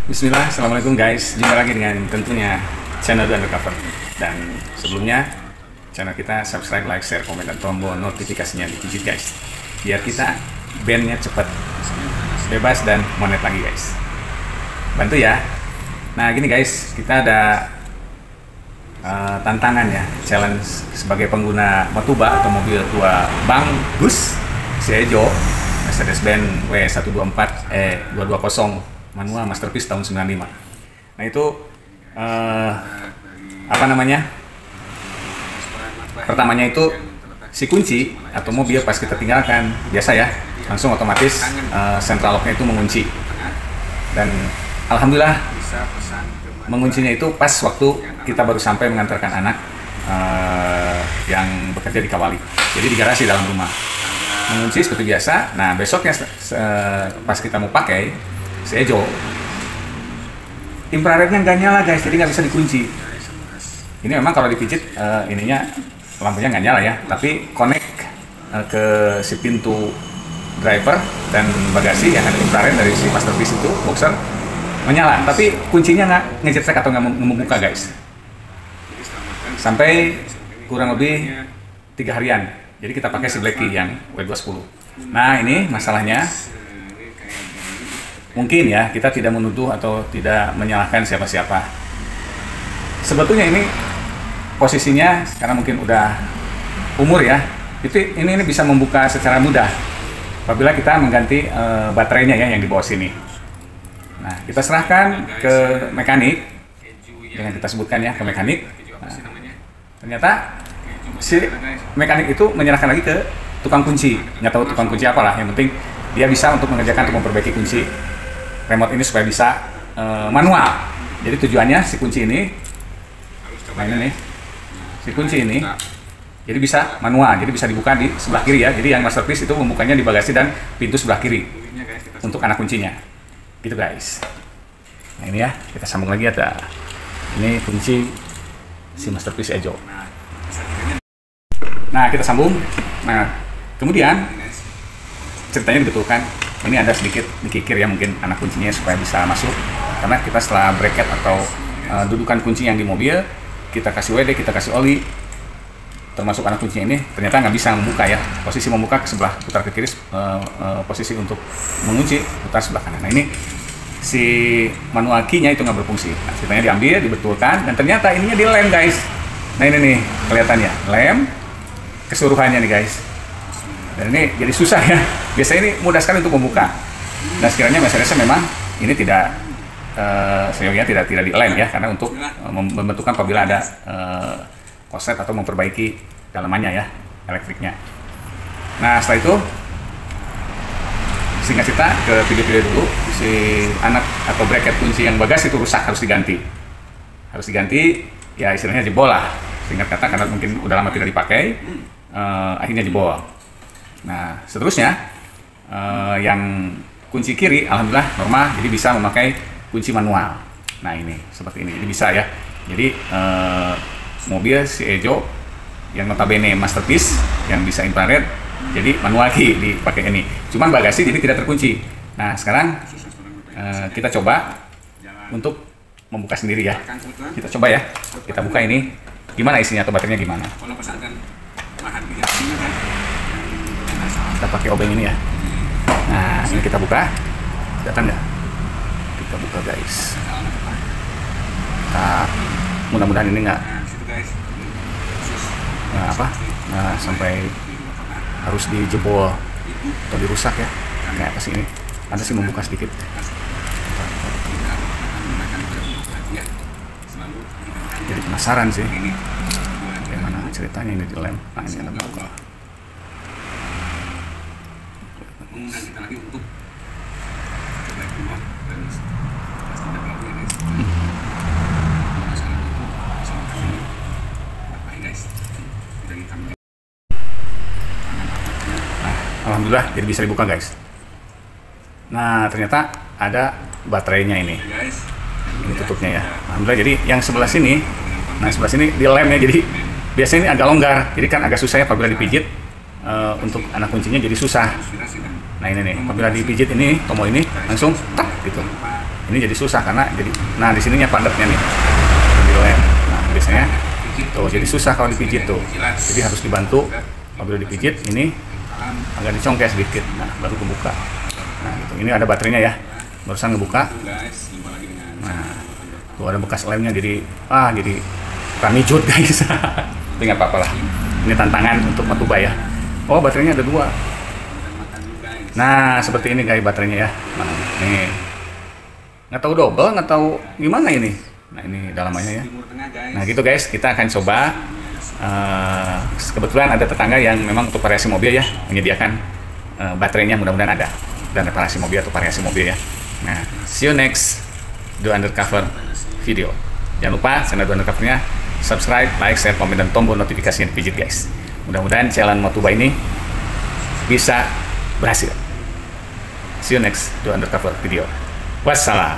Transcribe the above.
Bismillah, Assalamualaikum guys. Jumpa lagi dengan tentunya channel The Undercover. Dan sebelumnya channel kita subscribe, like, share, komen, dan tombol notifikasinya dipijit guys. Biar kita bandnya cepat bebas dan monet lagi guys. Bantu ya. Nah gini guys, kita ada tantangan ya, challenge sebagai pengguna Motuba atau mobil tua Bang Gus si Ejo, Mercedes-Benz W124 220 manual masterpiece tahun 95. Nah itu apa namanya, pertamanya itu si kunci atau mobil pas kita tinggalkan biasa ya, langsung otomatis central locknya itu mengunci. Dan alhamdulillah menguncinya itu pas waktu kita baru sampai mengantarkan anak yang bekerja di Kawali, jadi di garasi dalam rumah, mengunci seperti biasa. Nah besoknya pas kita mau pakai si Ejo, infrarednya nggak nyala guys, jadi nggak bisa dikunci. Ini memang kalau dipijit ininya lampunya nggak nyala ya, tapi connect ke si pintu driver dan bagasi yang ada infrared dari si masterpiece itu boxer menyala, tapi kuncinya nggak ngejetrek atau nggak membuka guys, sampai kurang lebih 3 harian. Jadi kita pakai si Black Key yang W210. Nah ini masalahnya, mungkin ya kita tidak menuduh atau tidak menyalahkan siapa-siapa. Sebetulnya ini posisinya karena mungkin udah umur ya, itu ini bisa membuka secara mudah apabila kita mengganti baterainya ya yang di bawah sini. Nah, kita serahkan ke mekanik, dengan kita sebutkan ya ke mekanik. Nah, ternyata si mekanik itu menyerahkan lagi ke tukang kunci. Nggak tahu tukang kunci apalah, yang penting dia bisa untuk mengerjakan untuk memperbaiki kunci remote ini supaya bisa manual. Jadi tujuannya si kunci ini, nah ini nih, si kunci ini jadi bisa manual, jadi bisa dibuka di sebelah kiri ya. Jadi yang masterpiece itu membukanya di bagasi dan pintu sebelah kiri untuk anak kuncinya. Gitu guys. Nah ini ya, kita sambung lagi, ada ini kunci si masterpiece Ejo. Nah kita sambung. Nah kemudian ceritanya dibetulkan. Ini ada sedikit dikikir ya, mungkin anak kuncinya supaya bisa masuk, karena kita setelah bracket atau dudukan kunci yang di mobil, kita kasih WD, kita kasih oli, termasuk anak kuncinya ini ternyata nggak bisa membuka ya. Posisi membuka ke sebelah, putar ke kiri, posisi untuk mengunci putar sebelah kanan. Nah ini si manual key-nya itu nggak berfungsi. Nah, ceritanya diambil, dibetulkan, dan ternyata ininya dilem guys. Nah ini nih kelihatannya lem keseluruhannya nih guys. Dan ini jadi susah ya. Biasanya ini mudah sekali untuk membuka. Nah sekiranya Mercedes memang ini tidak seyogianya tidak dilem ya, karena untuk membentukkan apabila ada koset atau memperbaiki dalamannya ya, elektriknya. Nah setelah itu singkat cerita ke video-video dulu, si anak atau bracket kunci yang bagasi itu rusak, harus diganti ya, istilahnya jebol lah singkat kata, karena mungkin udah lama tidak dipakai, akhirnya jebol. Nah seterusnya yang kunci kiri alhamdulillah normal, jadi bisa memakai kunci manual. Nah ini seperti ini bisa ya. Jadi mobil si Ejo yang notabene masterpiece yang bisa infrared, jadi manual key dipakai ini. Cuman bagasi jadi tidak terkunci. Nah sekarang kita coba untuk membuka sendiri ya. Kita coba ya. Kita buka ini. Gimana isinya atau baterainya gimana? Kita pakai obeng ini ya. Nah ini kita buka. Kelihatan nggak? Kita buka guys. Nah, mudah-mudahan ini nggak sampai harus dijebol atau dirusak ya. Kayak atas ini ada sih membuka sedikit. Jadi penasaran sih bagaimana ceritanya ini dilem. Nah ini ada buka. Alhamdulillah jadi bisa dibuka guys. Nah ternyata ada baterainya ini tutupnya ya. Alhamdulillah, jadi yang sebelah sini, nah sebelah sini dilem ya, jadi biasanya ini agak longgar, jadi kan agak susah ya apabila dipijit. untuk anak kuncinya jadi susah. Nah ini nih, apabila dipijit ini tombol ini langsung tak gitu. Ini jadi susah karena nah di sininya padatnya nih di lem. Nah biasanya tuh jadi susah kalau dipijit tuh. Jadi harus dibantu. Apabila dipijit ini agak dicongkel sedikit. Nah baru kebuka. Nah gitu. Ini ada baterainya ya. Barusan ngebuka. Nah tuh ada bekas lemnya jadi ramijut guys. Tapi nggak apa-apa lah. Ini tantangan untuk Matuba ya. Oh baterainya ada 2. Nah seperti ini guys baterainya ya. Nah, nih nggak tahu double, nggak tahu gimana ini. Nah ini dalamannya ya. Nah gitu guys, kita akan coba. Kebetulan ada tetangga yang memang untuk variasi mobil ya menyediakan baterainya, mudah-mudahan ada dan reparasi mobil atau variasi mobil ya. Nah see you next Do Undercover video. Jangan lupa channel Do Undercovernya subscribe, like, share, komen, dan tombol notifikasinya dipijit guys. Mudah-mudahan challenge Matuba ini bisa berhasil. See you next Do Undercover video. Wassalam.